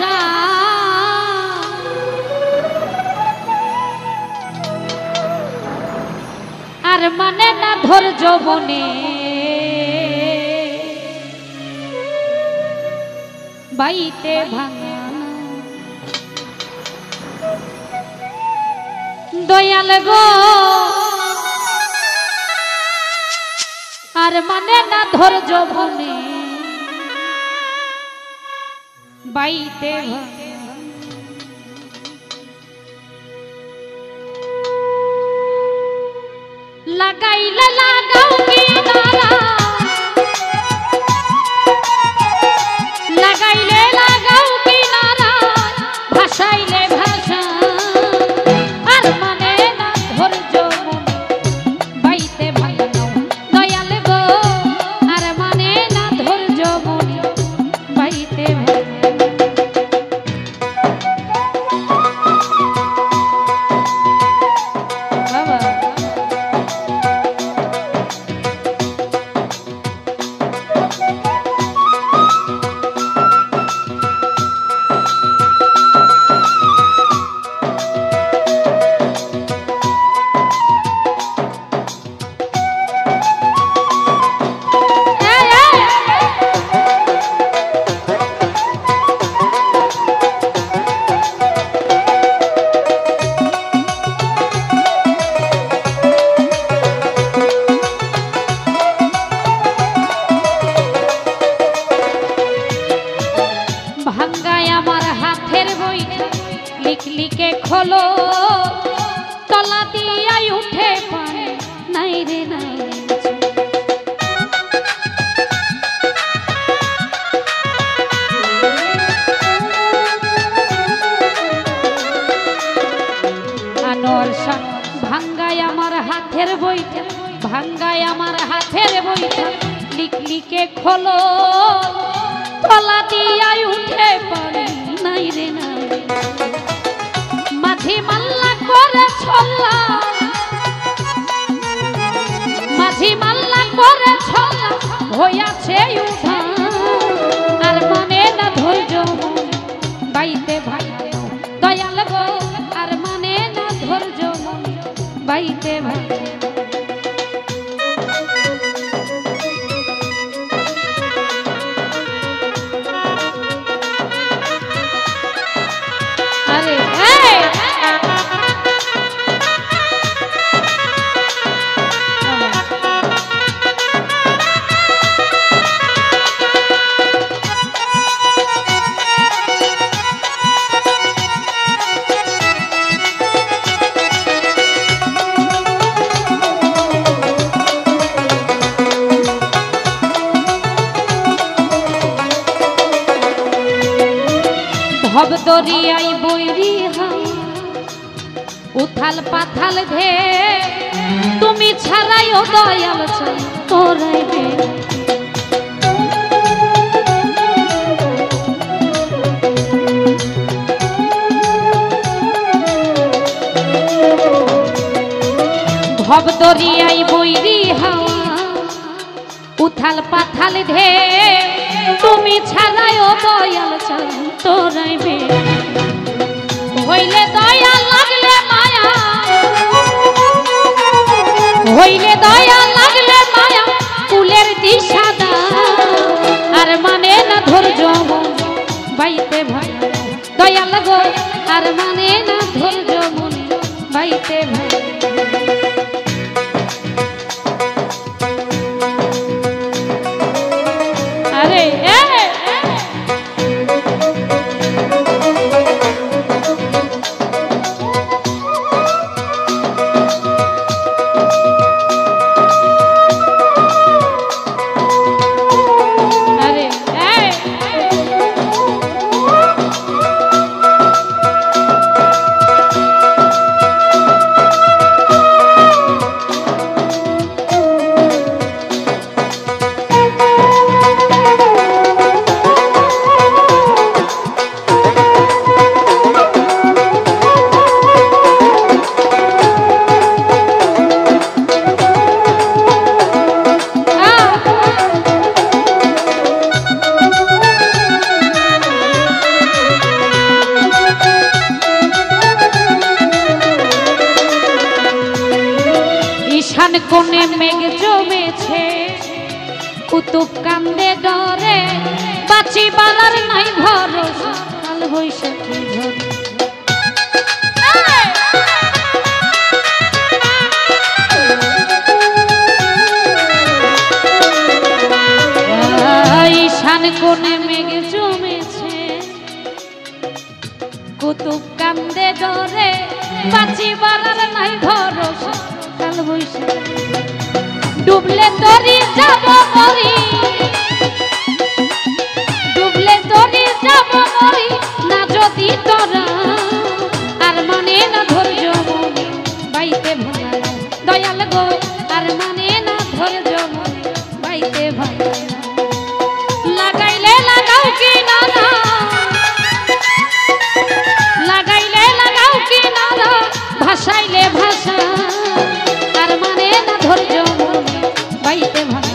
ভাষা আর মানে না ধৈর্য বনে বাইতে ভাঙা দয়াল গো আর মানে না ধৈর্য বনে বাইতে ভাঙা लगाइले लगाओ किनारा लगाइले लगाओ किनारा भाषाइले भाषा আর মানে না ধৈর্য মনে বাইতে ভাঙাও দয়াল গো আর মানে না ধৈর্য মনে বাইতে लिखे खोलो तला दिया उठे पाए नहीं रे नहीं आनोर भांगाय आमार हाथेर बईटा भांगाय आमार हाथेर बईटा लिखे खोलो तला दिया उठे पाए नहीं रे नहीं माझी माल्ला करे छल्ला माझी माल्ला करे छल्ला হইয়াছে উঠা আর মানে না ধৈর্য বাইতে ভাই দয়াল গো আর মানে না ধৈর্য বাইতে ভাই আরে भव दरियाई बइरी उथाल पाथाल धे तुमी छाड़ाइओ दयाल चाই तोराइबे भव दरियाई बइरी उथाल पाथाल धे तुमी छाड़ाइओ दयाल चाই तोराइबे হইলে দয়া লাগলে মায়া হইলে দয়া লাগলে মায়া ফুলের দিশা দা আর মানে না ধৈর্য বাইতে ভাই দয়াল গো আর মানে না ধৈর্য মনে বাইতে ভাই আরে কোণে মেঘ জমেছে কুতুব কান্দে ডরে বাঁচি বালার নাই ভরসা কাল বৈশাখী ঝড় ঈশান কোণে মেঘ জমেছে কুতুব কান্দে ডরে বাঁচি বালার নাই ভরসা কাল বৈশাখী ডুবলে তরি যাব মরি ডুবলে তরি যাব মরি না যদি তোরা আর মানে না ধৈর্য মনে বাইতে ভালো দয়াল গো আর মানে না ধৈর্য মনে বাইতে ভালো লাগাইলে লাগাও কি না লাগাইলে লাগাও কি না ভাসাইলে ভাষা আর মানে না ধৈর্য মনে বাইতে ভালো